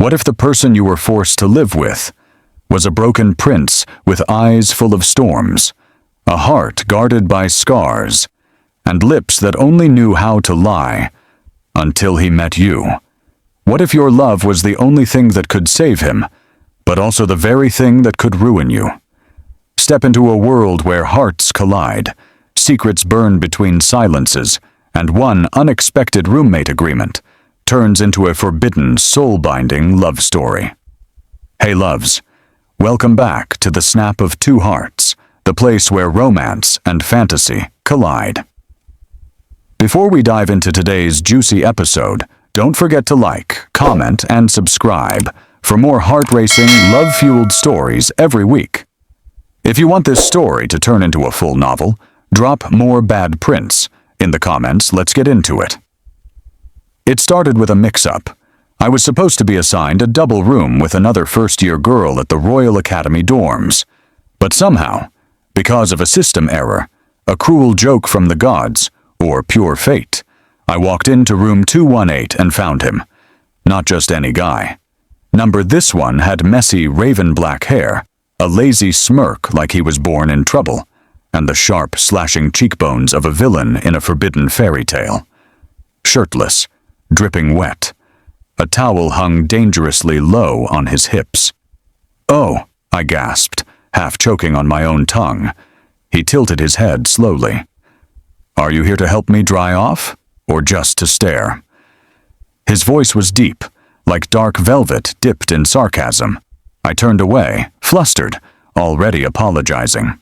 What if the person you were forced to live with was a broken prince with eyes full of storms, a heart guarded by scars, and lips that only knew how to lie until he met you? What if your love was the only thing that could save him, but also the very thing that could ruin you? Step into a world where hearts collide, secrets burn between silences, and one unexpected roommate agreement turns into a forbidden, soul-binding love story. Hey loves, welcome back to the Snap of Two Hearts, the place where romance and fantasy collide. Before we dive into today's juicy episode, don't forget to like, comment, and subscribe for more heart-racing, love-fueled stories every week. If you want this story to turn into a full novel, drop "more bad prince" in the comments. Let's get into it. It started with a mix-up. I was supposed to be assigned a double room with another first-year girl at the Royal Academy dorms. But somehow, because of a system error, a cruel joke from the gods, or pure fate, I walked into room 218 and found him. Not just any guy. This one had messy raven black hair, a lazy smirk like he was born in trouble, and the sharp, slashing cheekbones of a villain in a forbidden fairy tale. Shirtless, dripping wet. A towel hung dangerously low on his hips. "Oh," I gasped, half choking on my own tongue. He tilted his head slowly. "Are you here to help me dry off, or just to stare?" His voice was deep, like dark velvet dipped in sarcasm. I turned away, flustered, already apologizing.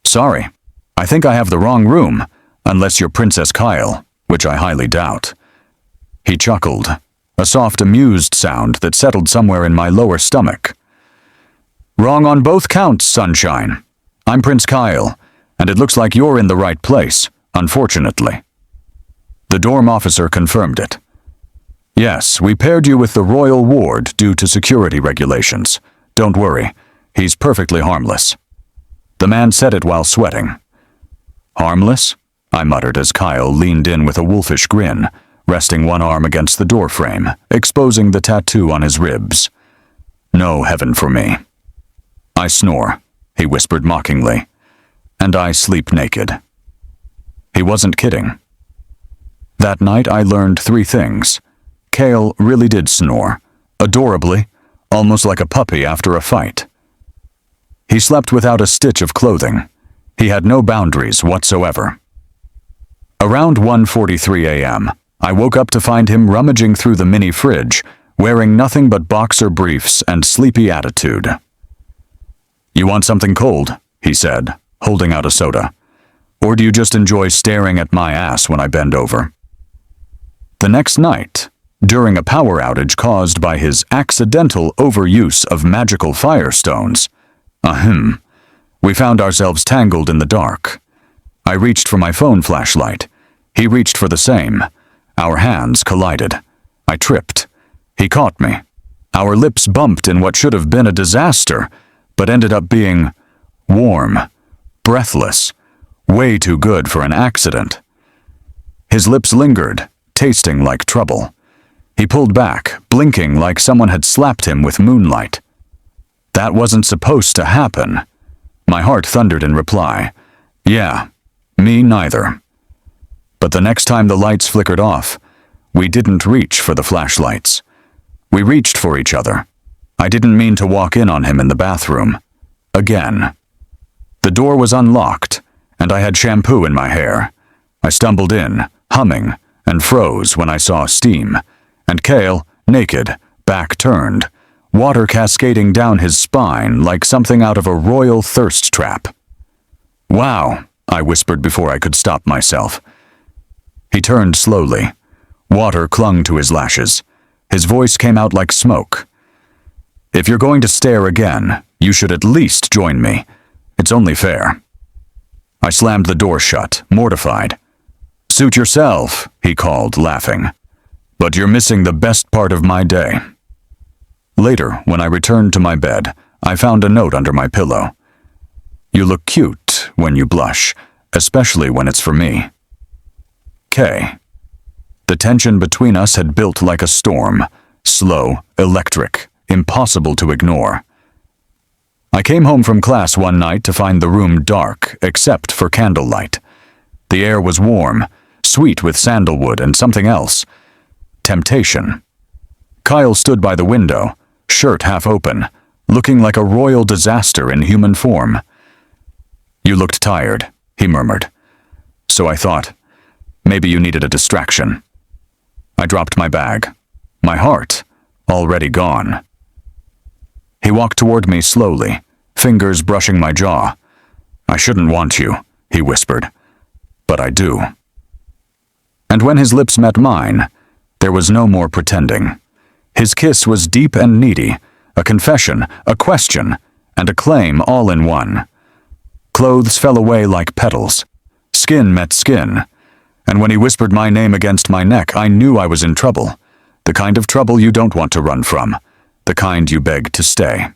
"Sorry, I think I have the wrong room, unless you're Princess Kyle, which I highly doubt." He chuckled, a soft amused sound that settled somewhere in my lower stomach. "Wrong on both counts, sunshine. I'm Prince Kyle, and it looks like you're in the right place, unfortunately." The dorm officer confirmed it. "Yes, we paired you with the royal ward due to security regulations. Don't worry, he's perfectly harmless." The man said it while sweating. "Harmless?" I muttered as Kyle leaned in with a wolfish grin, resting one arm against the doorframe, exposing the tattoo on his ribs. "No heaven for me." "I snore," he whispered mockingly, "and I sleep naked." He wasn't kidding. That night I learned 3 things. Kale really did snore, adorably, almost like a puppy after a fight. He slept without a stitch of clothing. He had no boundaries whatsoever. Around 1:43 a.m., I woke up to find him rummaging through the mini fridge, wearing nothing but boxer briefs and sleepy attitude. "You want something cold?" he said, holding out a soda. "Or do you just enjoy staring at my ass when I bend over?" The next night, during a power outage caused by his accidental overuse of magical firestones, we found ourselves tangled in the dark. I reached for my phone flashlight. He reached for the same. Our hands collided. I tripped. He caught me. Our lips bumped in what should have been a disaster, but ended up being warm, breathless, way too good for an accident. His lips lingered, tasting like trouble. He pulled back, blinking like someone had slapped him with moonlight. That wasn't supposed to happen. My heart thundered in reply. Yeah, me neither. But the next time the lights flickered off, we didn't reach for the flashlights. We reached for each other. I didn't mean to walk in on him in the bathroom. Again. The door was unlocked, and I had shampoo in my hair. I stumbled in, humming, and froze when I saw steam, and Kale, naked, back turned, water cascading down his spine like something out of a royal thirst trap. "Wow," I whispered before I could stop myself. He turned slowly. Water clung to his lashes. His voice came out like smoke. "If you're going to stare again, you should at least join me. It's only fair." I slammed the door shut, mortified. "Suit yourself," he called, laughing. "But you're missing the best part of my day." Later, when I returned to my bed, I found a note under my pillow. "You look cute when you blush, especially when it's for me. K." The tension between us had built like a storm, slow, electric, impossible to ignore. I came home from class one night to find the room dark except for candlelight. The air was warm, sweet with sandalwood and something else. Temptation. Kyle stood by the window, shirt half open, looking like a royal disaster in human form. "You looked tired," he murmured. So I thought, maybe you needed a distraction. I dropped my bag, my heart already gone. He walked toward me slowly, fingers brushing my jaw. "I shouldn't want you," he whispered, "but I do." And when his lips met mine, there was no more pretending. His kiss was deep and needy, a confession, a question, and a claim all in one. Clothes fell away like petals. Skin met skin. And when he whispered my name against my neck, I knew I was in trouble. The kind of trouble you don't want to run from. The kind you beg to stay.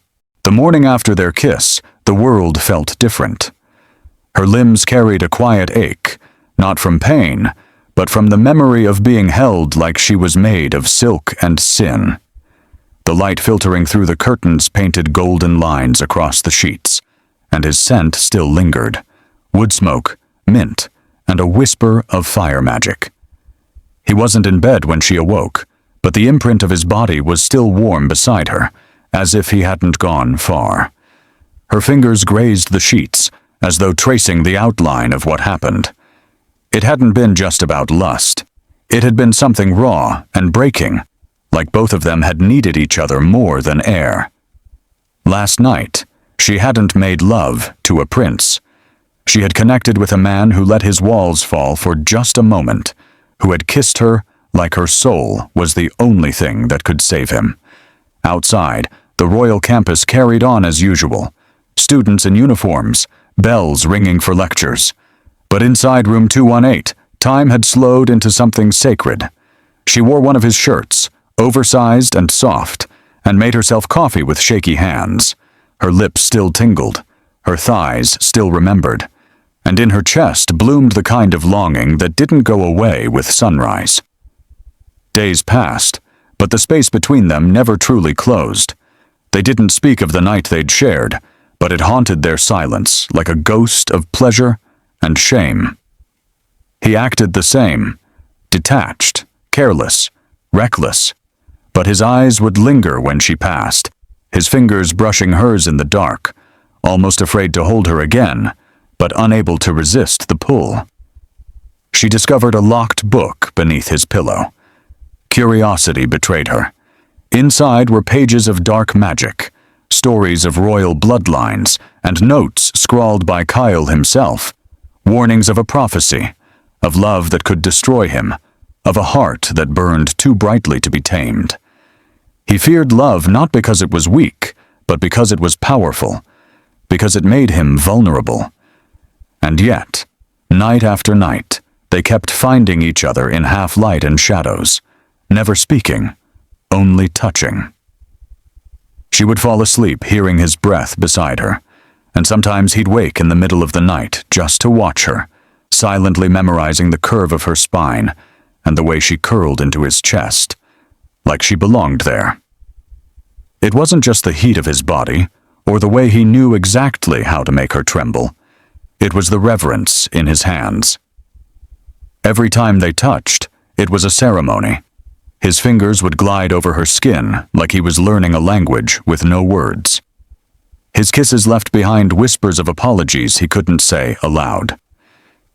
The morning after their kiss, the world felt different. Her limbs carried a quiet ache, not from pain, but from the memory of being held like she was made of silk and sin. The light filtering through the curtains painted golden lines across the sheets, and his scent still lingered. Wood smoke, mint, and a whisper of fire magic. He wasn't in bed when she awoke, but the imprint of his body was still warm beside her, as if he hadn't gone far. Her fingers grazed the sheets, as though tracing the outline of what happened. It hadn't been just about lust. It had been something raw and breaking, like both of them had needed each other more than air. Last night, she hadn't made love to a prince. She had connected with a man who let his walls fall for just a moment, who had kissed her like her soul was the only thing that could save him. Outside, the royal campus carried on as usual. Students in uniforms, bells ringing for lectures. But inside room 218, time had slowed into something sacred. She wore one of his shirts, oversized and soft, and made herself coffee with shaky hands. Her lips still tingled, her thighs still remembered, and in her chest bloomed the kind of longing that didn't go away with sunrise. Days passed, but the space between them never truly closed. They didn't speak of the night they'd shared, but it haunted their silence like a ghost of pleasure and shame. He acted the same, detached, careless, reckless, but his eyes would linger when she passed, his fingers brushing hers in the dark, almost afraid to hold her again, but unable to resist the pull. She discovered a locked book beneath his pillow. Curiosity betrayed her. Inside were pages of dark magic, stories of royal bloodlines, and notes scrawled by Kyle himself, warnings of a prophecy, of love that could destroy him, of a heart that burned too brightly to be tamed. He feared love not because it was weak, but because it was powerful, because it made him vulnerable. And yet, night after night, they kept finding each other in half-light and shadows, never speaking, only touching. She would fall asleep hearing his breath beside her, and sometimes he'd wake in the middle of the night just to watch her, silently memorizing the curve of her spine and the way she curled into his chest, like she belonged there. It wasn't just the heat of his body, or the way he knew exactly how to make her tremble. It was the reverence in his hands. Every time they touched, it was a ceremony. His fingers would glide over her skin like he was learning a language with no words. His kisses left behind whispers of apologies he couldn't say aloud.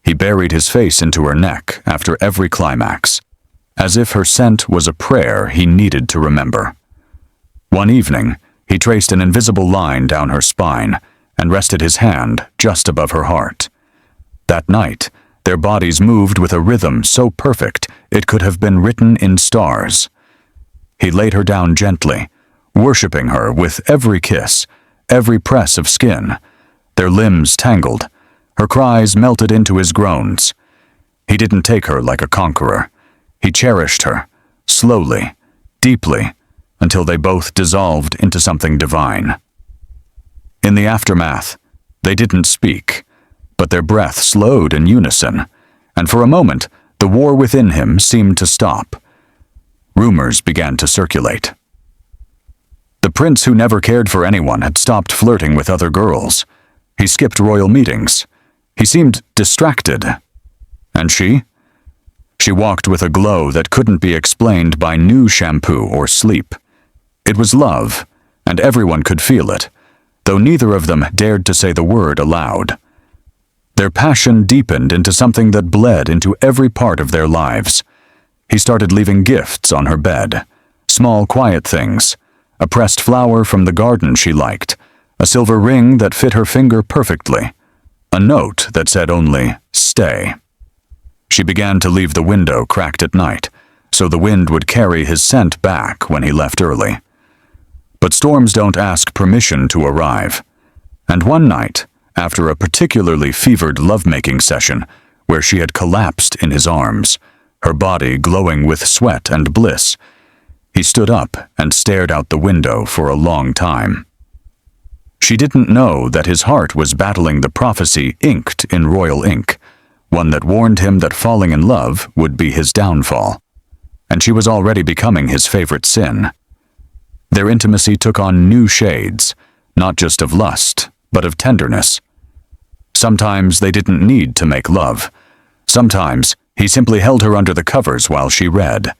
He buried his face into her neck after every climax, as if her scent was a prayer he needed to remember. One evening, he traced an invisible line down her spine and rested his hand just above her heart. That night, their bodies moved with a rhythm so perfect it could have been written in stars. He laid her down gently, worshiping her with every kiss, every press of skin. Their limbs tangled. Her cries melted into his groans. He didn't take her like a conqueror. He cherished her, slowly, deeply, until they both dissolved into something divine. In the aftermath, they didn't speak, but their breath slowed in unison, and for a moment, the war within him seemed to stop. rumors began to circulate. The prince, who never cared for anyone, had stopped flirting with other girls. He skipped royal meetings. He seemed distracted. And she? She walked with a glow that couldn't be explained by new shampoo or sleep. It was love, and everyone could feel it, though neither of them dared to say the word aloud. Their passion deepened into something that bled into every part of their lives. He started leaving gifts on her bed, small quiet things, a pressed flower from the garden she liked, a silver ring that fit her finger perfectly, a note that said only, "Stay." She began to leave the window cracked at night, so the wind would carry his scent back when he left early. But storms don't ask permission to arrive. And one night, after a particularly fevered lovemaking session, where she had collapsed in his arms, her body glowing with sweat and bliss, he stood up and stared out the window for a long time. She didn't know that his heart was battling the prophecy inked in royal ink, one that warned him that falling in love would be his downfall. And she was already becoming his favorite sin. Their intimacy took on new shades, not just of lust, but of tenderness. Sometimes they didn't need to make love. Sometimes he simply held her under the covers while she read,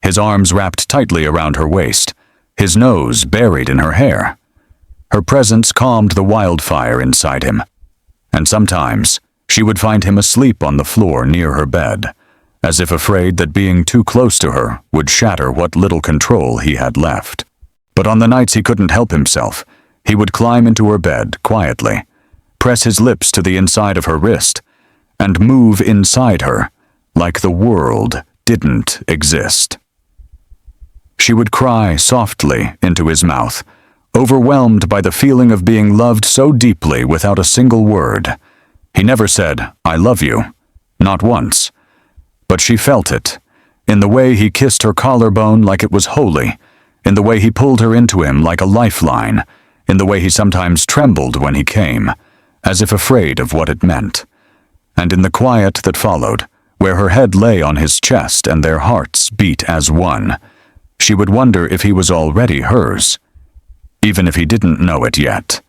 his arms wrapped tightly around her waist, his nose buried in her hair. Her presence calmed the wildfire inside him. And sometimes she would find him asleep on the floor near her bed, as if afraid that being too close to her would shatter what little control he had left. But on the nights he couldn't help himself, he would climb into her bed quietly, press his lips to the inside of her wrist, and move inside her like the world didn't exist. She would cry softly into his mouth, overwhelmed by the feeling of being loved so deeply without a single word. He never said, "I love you," not once. But she felt it, in the way he kissed her collarbone like it was holy, in the way he pulled her into him like a lifeline, in the way he sometimes trembled when he came, as if afraid of what it meant. And in the quiet that followed, where her head lay on his chest and their hearts beat as one, she would wonder if he was already hers, even if he didn't know it yet.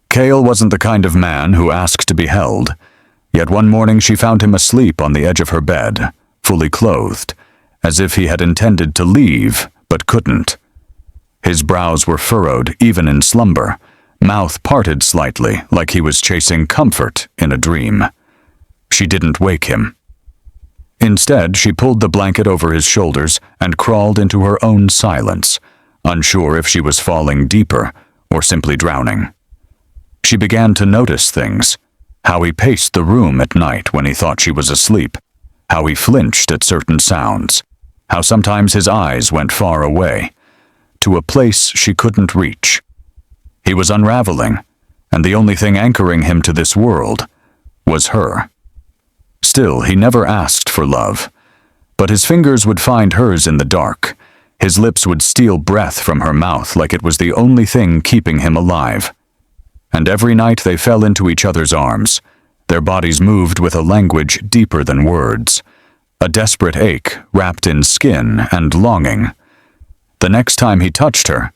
Cale wasn't the kind of man who asked to be held, yet one morning she found him asleep on the edge of her bed, fully clothed, as if he had intended to leave, but couldn't. His brows were furrowed even in slumber, mouth parted slightly like he was chasing comfort in a dream. She didn't wake him. Instead, she pulled the blanket over his shoulders and crawled into her own silence, unsure if she was falling deeper or simply drowning. She began to notice things, how he paced the room at night when he thought she was asleep, how he flinched at certain sounds, how sometimes his eyes went far away, to a place she couldn't reach. He was unraveling, and the only thing anchoring him to this world was her. Still, he never asked for love, but his fingers would find hers in the dark. His lips would steal breath from her mouth like it was the only thing keeping him alive. And every night they fell into each other's arms. Their bodies moved with a language deeper than words, a desperate ache wrapped in skin and longing. The next time he touched her,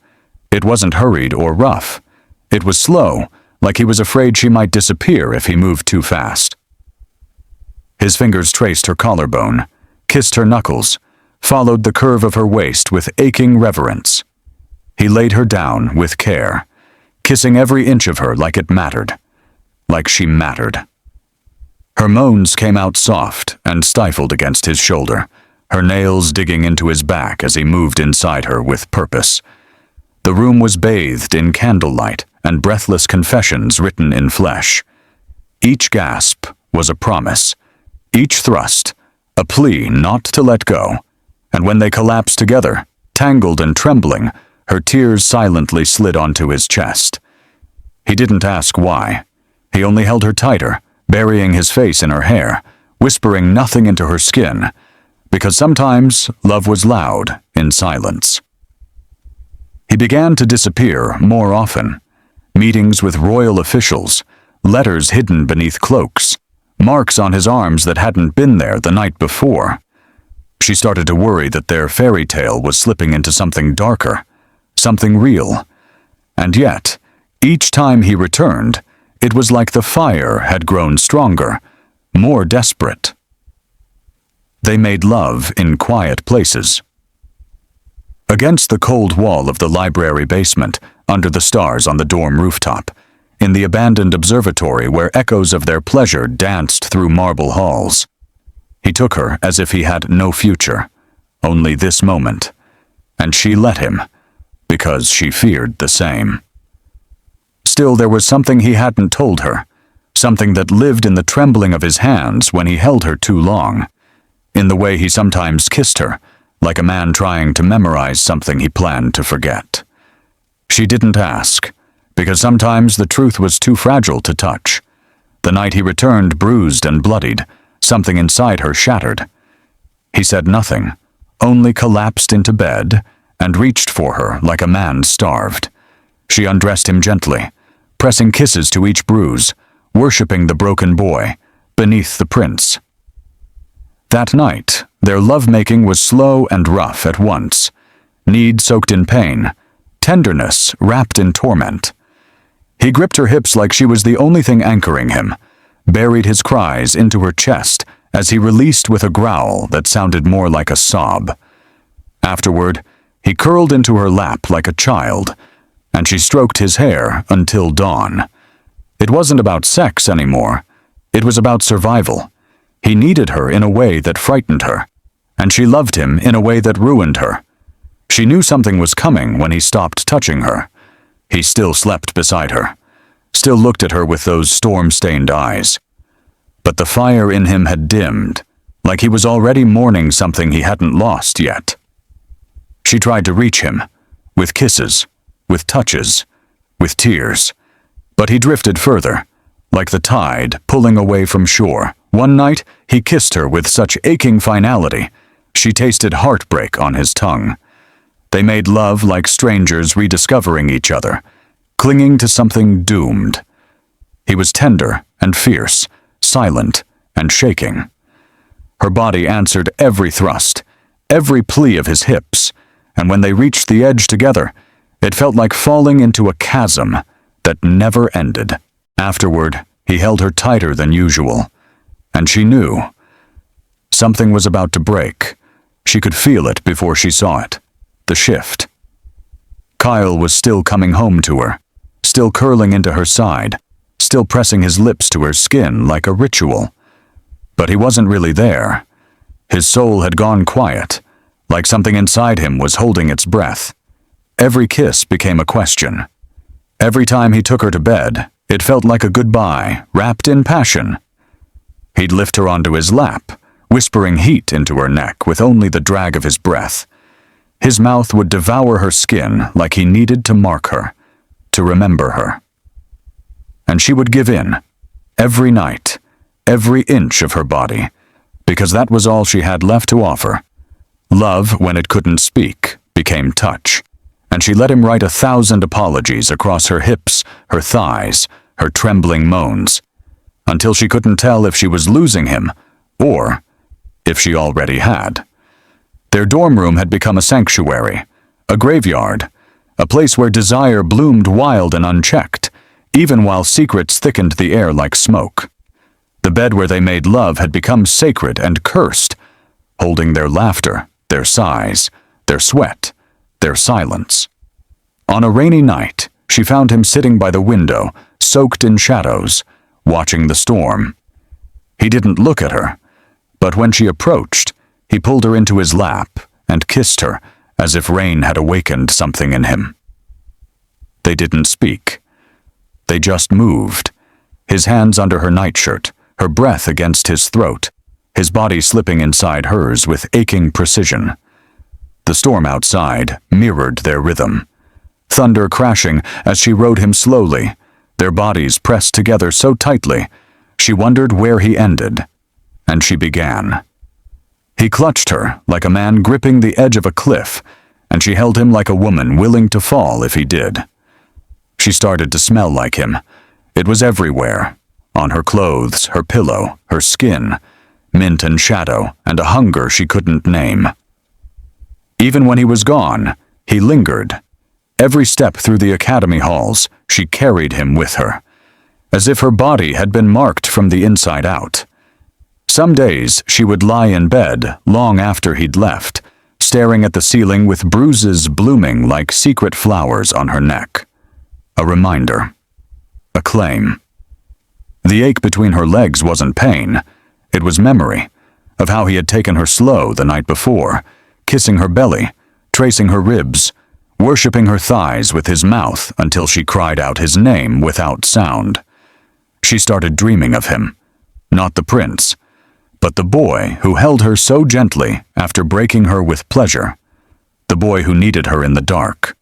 it wasn't hurried or rough. It was slow, like he was afraid she might disappear if he moved too fast. His fingers traced her collarbone, kissed her knuckles, followed the curve of her waist with aching reverence. He laid her down with care, kissing every inch of her like it mattered, like she mattered. Her moans came out soft and stifled against his shoulder, her nails digging into his back as he moved inside her with purpose. The room was bathed in candlelight and breathless confessions written in flesh. Each gasp was a promise, each thrust a plea not to let go, and when they collapsed together, tangled and trembling, her tears silently slid onto his chest. He didn't ask why. He only held her tighter, burying his face in her hair, whispering nothing into her skin, because sometimes love was loud in silence. He began to disappear more often. Meetings with royal officials, letters hidden beneath cloaks, marks on his arms that hadn't been there the night before. She started to worry that their fairy tale was slipping into something darker, something real. And yet, each time he returned, it was like the fire had grown stronger, more desperate. They made love in quiet places. Against the cold wall of the library basement, under the stars on the dorm rooftop, in the abandoned observatory where echoes of their pleasure danced through marble halls. He took her as if he had no future, only this moment, and she let him, because she feared the same. Still, there was something he hadn't told her, something that lived in the trembling of his hands when he held her too long, in the way he sometimes kissed her, like a man trying to memorize something he planned to forget. She didn't ask, because sometimes the truth was too fragile to touch. The night he returned bruised and bloodied, something inside her shattered. He said nothing, only collapsed into bed and reached for her like a man starved. She undressed him gently, pressing kisses to each bruise, worshipping the broken boy beneath the prince. That night, their lovemaking was slow and rough at once, need soaked in pain, tenderness wrapped in torment. He gripped her hips like she was the only thing anchoring him, buried his cries into her chest as he released with a growl that sounded more like a sob. Afterward, he curled into her lap like a child, and she stroked his hair until dawn. It wasn't about sex anymore. It was about survival. He needed her in a way that frightened her, and she loved him in a way that ruined her. She knew something was coming when he stopped touching her. He still slept beside her, still looked at her with those storm-stained eyes. But the fire in him had dimmed, like he was already mourning something he hadn't lost yet. She tried to reach him, with kisses, with touches, with tears, but he drifted further, like the tide pulling away from shore. One night, he kissed her with such aching finality, she tasted heartbreak on his tongue. They made love like strangers rediscovering each other, clinging to something doomed. He was tender and fierce, silent and shaking. Her body answered every thrust, every plea of his hips, and when they reached the edge together, it felt like falling into a chasm that never ended. Afterward, he held her tighter than usual, and she knew. Something was about to break. She could feel it before she saw it. The shift. Kyle was still coming home to her, still curling into her side, still pressing his lips to her skin like a ritual. But he wasn't really there. His soul had gone quiet, like something inside him was holding its breath. Every kiss became a question. Every time he took her to bed, it felt like a goodbye, wrapped in passion. He'd lift her onto his lap, whispering heat into her neck with only the drag of his breath. His mouth would devour her skin like he needed to mark her, to remember her. And she would give in, every night, every inch of her body, because that was all she had left to offer. Love, when it couldn't speak, became touch, and she let him write 1,000 apologies across her hips, her thighs, her trembling moans, until she couldn't tell if she was losing him, or if she already had. Their dorm room had become a sanctuary, a graveyard, a place where desire bloomed wild and unchecked, even while secrets thickened the air like smoke. The bed where they made love had become sacred and cursed, holding their laughter, their sighs, their sweat, their silence. On a rainy night, she found him sitting by the window, soaked in shadows, watching the storm. He didn't look at her, but when she approached, he pulled her into his lap and kissed her as if rain had awakened something in him. They didn't speak. They just moved, his hands under her nightshirt, her breath against his throat, his body slipping inside hers with aching precision. The storm outside mirrored their rhythm. Thunder crashing as she rode him slowly, their bodies pressed together so tightly, she wondered where he ended, and she began. He clutched her like a man gripping the edge of a cliff, and she held him like a woman willing to fall if he did. She started to smell like him. It was everywhere, on her clothes, her pillow, her skin. mint and shadow, and a hunger she couldn't name. Even when he was gone, he lingered. Every step through the academy halls, she carried him with her, as if her body had been marked from the inside out. Some days she would lie in bed long after he'd left, staring at the ceiling with bruises blooming like secret flowers on her neck. A reminder. A claim. The ache between her legs wasn't pain. It was memory of how he had taken her slow the night before, kissing her belly, tracing her ribs, worshipping her thighs with his mouth until she cried out his name without sound. She started dreaming of him, not the prince, but the boy who held her so gently after breaking her with pleasure, the boy who needed her in the dark.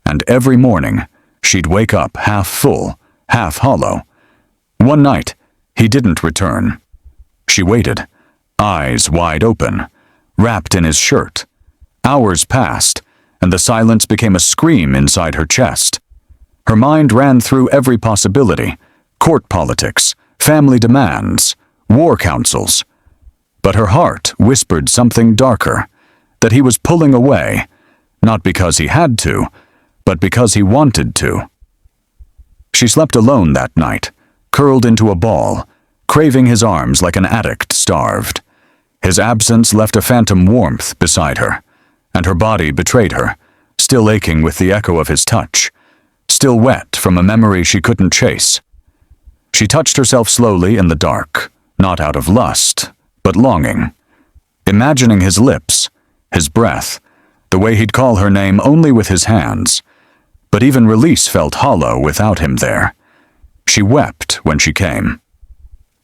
And every morning, she'd wake up half full, half hollow. One night, he didn't return. She waited, eyes wide open, wrapped in his shirt. Hours passed, and the silence became a scream inside her chest. Her mind ran through every possibility: court politics, family demands, war councils. But her heart whispered something darker, that he was pulling away, not because he had to, but because he wanted to. She slept alone that night, curled into a ball, craving his arms like an addict starved. His absence left a phantom warmth beside her, and her body betrayed her, still aching with the echo of his touch, still wet from a memory she couldn't chase. She touched herself slowly in the dark, not out of lust, but longing, imagining his lips, his breath, the way he'd call her name only with his hands. But even release felt hollow without him there. She wept when she came.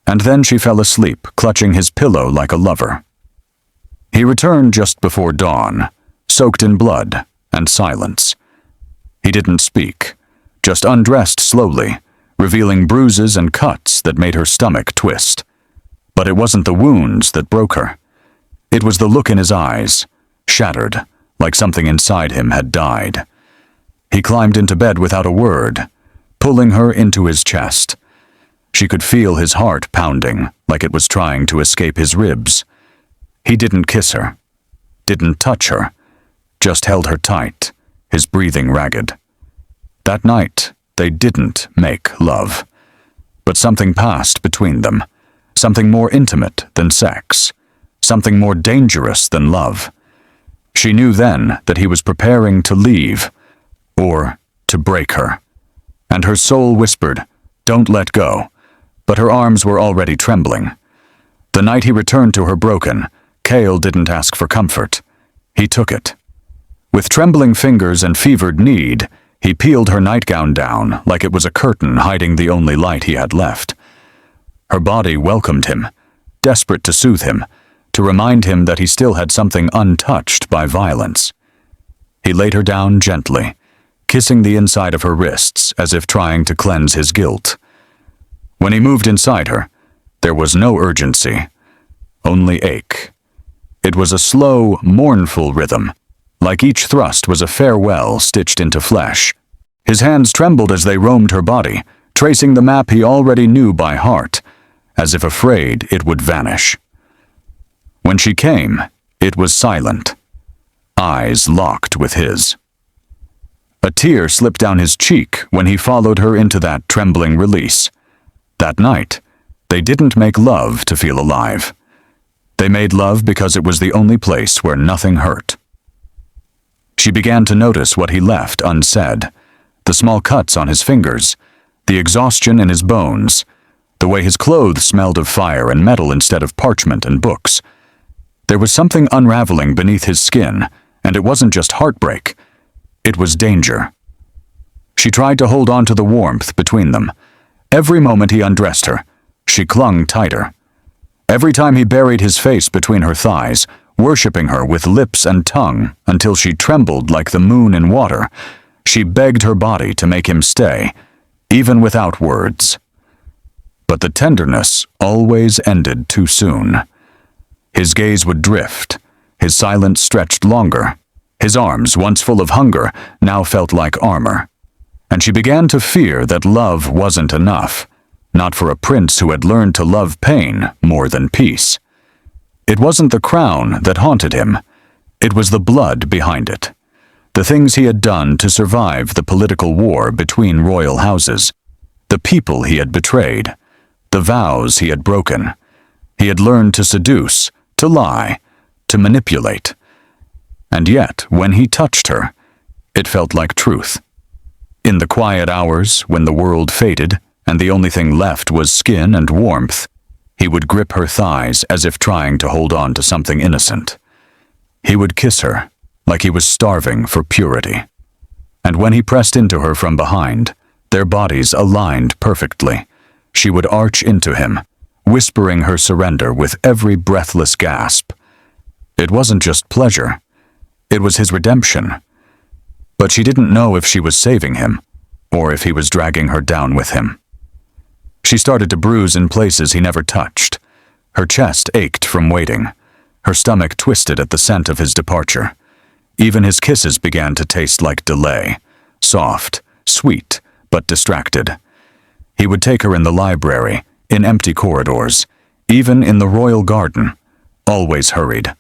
And then she fell asleep, clutching his pillow like a lover. He returned just before dawn, soaked in blood and silence. He didn't speak, just undressed slowly, revealing bruises and cuts that made her stomach twist. But it wasn't the wounds that broke her. It was the look in his eyes, shattered, like something inside him had died. He climbed into bed without a word, pulling her into his chest. She could feel his heart pounding, like it was trying to escape his ribs. He didn't kiss her, didn't touch her, just held her tight, his breathing ragged. That night, they didn't make love. But something passed between them, something more intimate than sex, something more dangerous than love. She knew then that he was preparing to leave, or to break her. And her soul whispered, "Don't let go," but her arms were already trembling. The night he returned to her broken, Cale didn't ask for comfort. He took it. With trembling fingers and fevered need, he peeled her nightgown down like it was a curtain hiding the only light he had left. Her body welcomed him, desperate to soothe him, to remind him that he still had something untouched by violence. He laid her down gently, kissing the inside of her wrists as if trying to cleanse his guilt. When he moved inside her, there was no urgency, only ache. It was a slow, mournful rhythm, like each thrust was a farewell stitched into flesh. His hands trembled as they roamed her body, tracing the map he already knew by heart, as if afraid it would vanish. When she came, it was silent, eyes locked with his. A tear slipped down his cheek when he followed her into that trembling release. That night, they didn't make love to feel alive. They made love because it was the only place where nothing hurt. She began to notice what he left unsaid, the small cuts on his fingers, the exhaustion in his bones, the way his clothes smelled of fire and metal instead of parchment and books. There was something unraveling beneath his skin, and it wasn't just heartbreak. It was danger. She tried to hold on to the warmth between them. Every moment he undressed her, she clung tighter. Every time he buried his face between her thighs, worshipping her with lips and tongue until she trembled like the moon in water, she begged her body to make him stay, even without words. But the tenderness always ended too soon. His gaze would drift, his silence stretched longer. His arms, once full of hunger, now felt like armor. And she began to fear that love wasn't enough, not for a prince who had learned to love pain more than peace. It wasn't the crown that haunted him. It was the blood behind it. The things he had done to survive the political war between royal houses. The people he had betrayed. The vows he had broken. He had learned to seduce, to lie, to manipulate. And yet, when he touched her, it felt like truth. In the quiet hours, when the world faded, and the only thing left was skin and warmth, he would grip her thighs as if trying to hold on to something innocent. He would kiss her, like he was starving for purity. And when he pressed into her from behind, their bodies aligned perfectly. She would arch into him, whispering her surrender with every breathless gasp. It wasn't just pleasure. It was his redemption. But she didn't know if she was saving him, or if he was dragging her down with him. She started to bruise in places he never touched. Her chest ached from waiting. Her stomach twisted at the scent of his departure. Even his kisses began to taste like delay, soft, sweet, but distracted. He would take her in the library, in empty corridors, even in the royal garden, always hurried,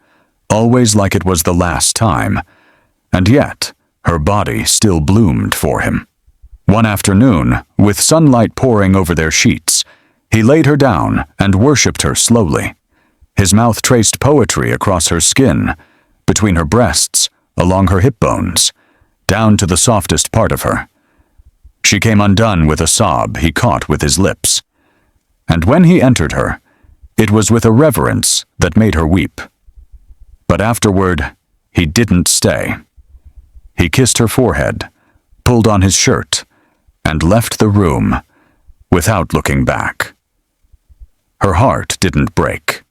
always like it was the last time. And yet, her body still bloomed for him. One afternoon, with sunlight pouring over their sheets, he laid her down and worshipped her slowly. His mouth traced poetry across her skin, between her breasts, along her hip bones, down to the softest part of her. She came undone with a sob he caught with his lips. And when he entered her, it was with a reverence that made her weep. But afterward, he didn't stay. He kissed her forehead, pulled on his shirt, and left the room without looking back. Her heart didn't break.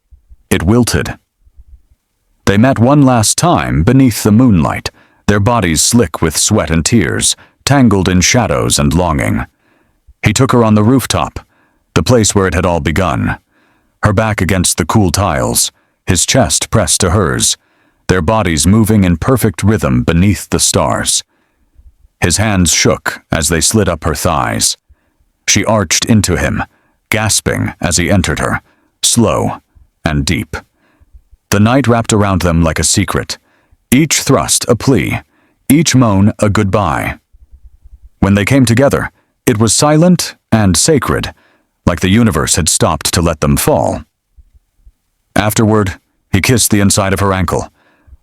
It wilted. They met one last time beneath the moonlight, their bodies slick with sweat and tears, tangled in shadows and longing. He took her on the rooftop, the place where it had all begun, her back against the cool tiles, his chest pressed to hers, their bodies moving in perfect rhythm beneath the stars. His hands shook as they slid up her thighs. She arched into him, gasping as he entered her, slow and deep. The night wrapped around them like a secret, each thrust a plea, each moan a goodbye. When they came together, it was silent and sacred, like the universe had stopped to let them fall. Afterward, he kissed the inside of her ankle,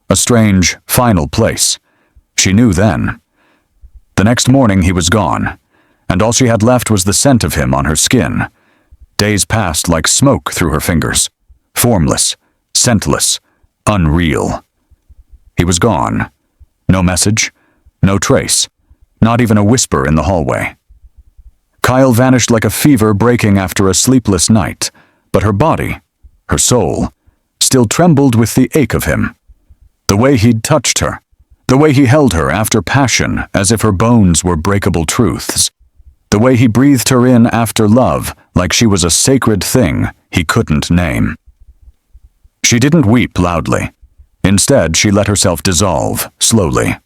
a strange, final place. She knew then. The next morning he was gone, and all she had left was the scent of him on her skin. Days passed like smoke through her fingers, formless, scentless, unreal. He was gone. No message, no trace, not even a whisper in the hallway. Kyle vanished like a fever breaking after a sleepless night, but her body, her soul, still trembled with the ache of him. The way he'd touched her, the way he held her after passion as if her bones were breakable truths, the way he breathed her in after love like she was a sacred thing he couldn't name. She didn't weep loudly. Instead, she let herself dissolve, slowly.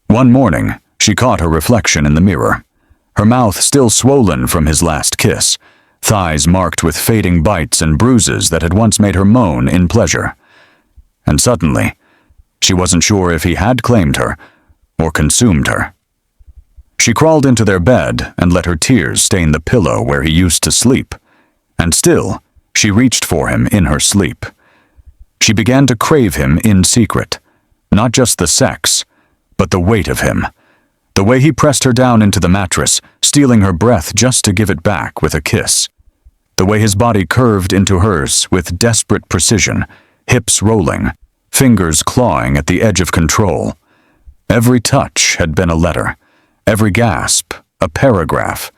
One morning, she caught her reflection in the mirror, her mouth still swollen from his last kiss, thighs marked with fading bites and bruises that had once made her moan in pleasure. And suddenly, she wasn't sure if he had claimed her or consumed her. She crawled into their bed and let her tears stain the pillow where he used to sleep. And still, she reached for him in her sleep. She began to crave him in secret, not just the sex, but the weight of him. The way he pressed her down into the mattress, stealing her breath just to give it back with a kiss. The way his body curved into hers with desperate precision, hips rolling, fingers clawing at the edge of control. Every touch had been a letter, every gasp a paragraph.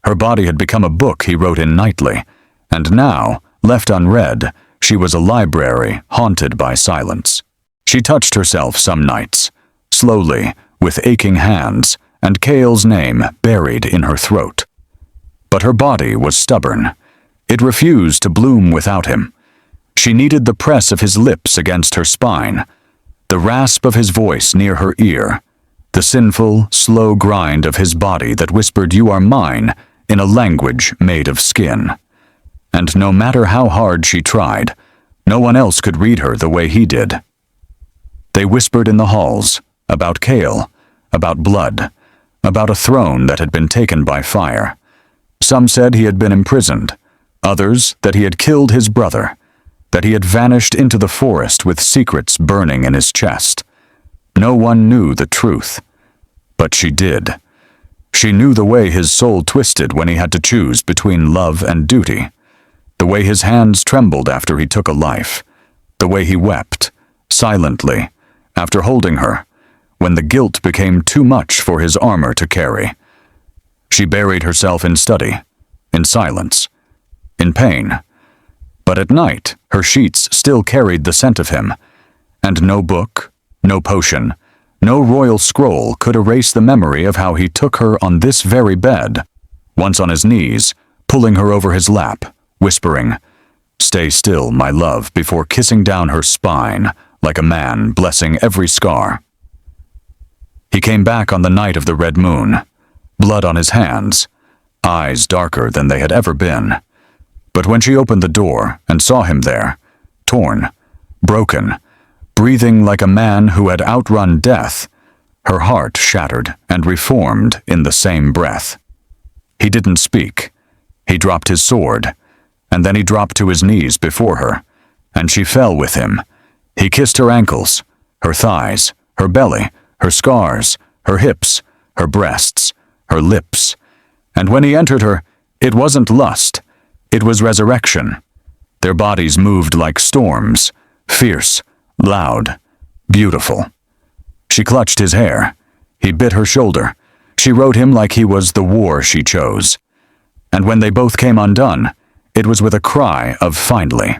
Her body had become a book he wrote in nightly, and now, left unread, she was a library haunted by silence. She touched herself some nights, slowly, with aching hands, and Cale's name buried in her throat. But her body was stubborn. It refused to bloom without him. She needed the press of his lips against her spine, the rasp of his voice near her ear, the sinful, slow grind of his body that whispered, "You are mine," in a language made of skin. And no matter how hard she tried, No one else could read her the way he did. They whispered in the halls, about Kale, about blood, about a throne that had been taken by fire. Some said he had been imprisoned, others that he had killed his brother, that he had vanished into the forest with secrets burning in his chest. No one knew the truth, but she did. She knew the way his soul twisted when he had to choose between love and duty, the way his hands trembled after he took a life, the way he wept, silently, after holding her, when the guilt became too much for his armor to carry. She buried herself in study, in silence, in pain. But at night, her sheets still carried the scent of him, and no book, no potion, no royal scroll could erase the memory of how he took her on this very bed, once on his knees, pulling her over his lap, whispering, "Stay still, my love," before kissing down her spine, like a man blessing every scar. He came back on the night of the red moon, blood on his hands, eyes darker than they had ever been. But when she opened the door and saw him there, torn, broken, breathing like a man who had outrun death, her heart shattered and reformed in the same breath. He didn't speak. He dropped his sword, and then he dropped to his knees before her, and she fell with him. He kissed her ankles, her thighs, her belly, her scars, her hips, her breasts, her lips. And when he entered her, it wasn't lust, it was resurrection. Their bodies moved like storms, fierce, loud, beautiful. She clutched his hair. He bit her shoulder. She rode him like he was the war she chose. And when they both came undone, it was with a cry of finally.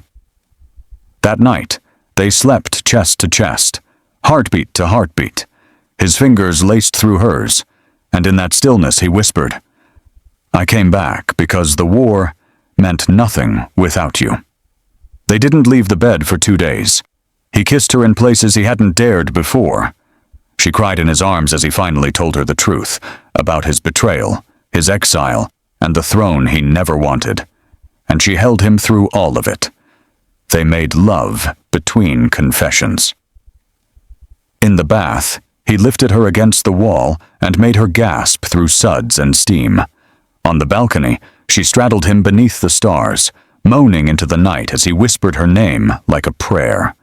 That night, they slept chest to chest, heartbeat to heartbeat. His fingers laced through hers, and in that stillness he whispered, "I came back because the war meant nothing without you." They didn't leave the bed for 2 days. He kissed her in places he hadn't dared before. She cried in his arms as he finally told her the truth about his betrayal, his exile, and the throne he never wanted. And she held him through all of it. They made love between confessions. In the bath, he lifted her against the wall and made her gasp through suds and steam. On the balcony, she straddled him beneath the stars, moaning into the night as he whispered her name like a prayer.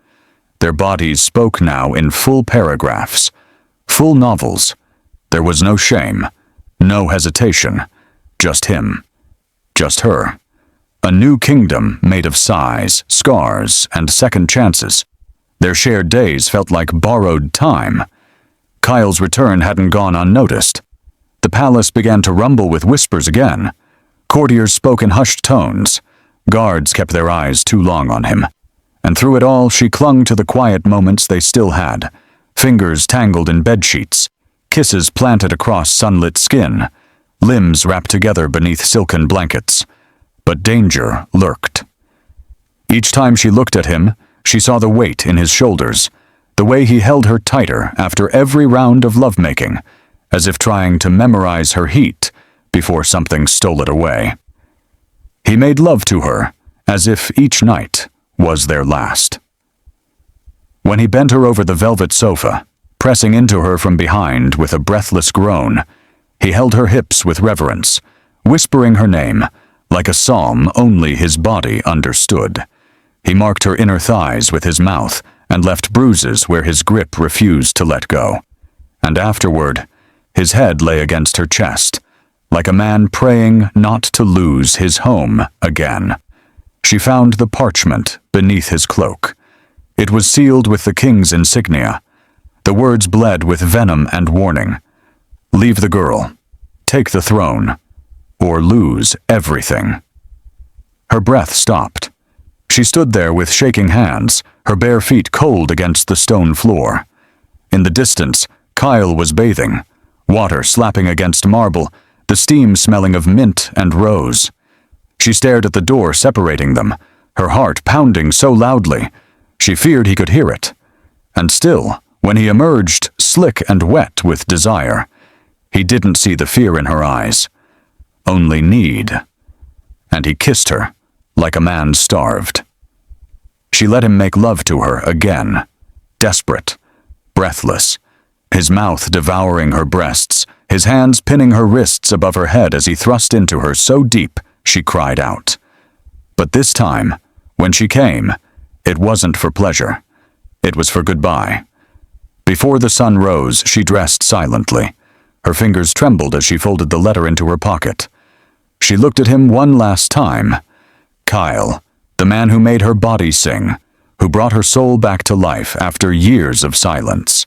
Their bodies spoke now in full paragraphs, full novels. There was no shame, no hesitation, just him, just her. A new kingdom made of sighs, scars, and second chances. Their shared days felt like borrowed time. Kyle's return hadn't gone unnoticed. The palace began to rumble with whispers again. Courtiers spoke in hushed tones. Guards kept their eyes too long on him. And through it all, she clung to the quiet moments they still had. Fingers tangled in bedsheets, kisses planted across sunlit skin, limbs wrapped together beneath silken blankets. But danger lurked. Each time she looked at him, she saw the weight in his shoulders, the way he held her tighter after every round of lovemaking, as if trying to memorize her heat before something stole it away. He made love to her, as if each night was their last. When he bent her over the velvet sofa, pressing into her from behind with a breathless groan, he held her hips with reverence, whispering her name, like a psalm only his body understood. He marked her inner thighs with his mouth and left bruises where his grip refused to let go. And afterward, his head lay against her chest, like a man praying not to lose his home again. She found the parchment beneath his cloak. It was sealed with the king's insignia. The words bled with venom and warning. "Leave the girl. Take the throne. Or lose everything." Her breath stopped. She stood there with shaking hands, her bare feet cold against the stone floor. In the distance, Kyle was bathing, water slapping against marble, the steam smelling of mint and rose. She stared at the door separating them, her heart pounding so loudly, she feared he could hear it. And still, when he emerged, slick and wet with desire, he didn't see the fear in her eyes. Only need. And he kissed her, like a man starved. She let him make love to her again, desperate, breathless, his mouth devouring her breasts, his hands pinning her wrists above her head as he thrust into her so deep she cried out. But this time, when she came, it wasn't for pleasure. It was for goodbye. Before the sun rose, she dressed silently. Her fingers trembled as she folded the letter into her pocket. She looked at him one last time. Kyle, the man who made her body sing, who brought her soul back to life after years of silence.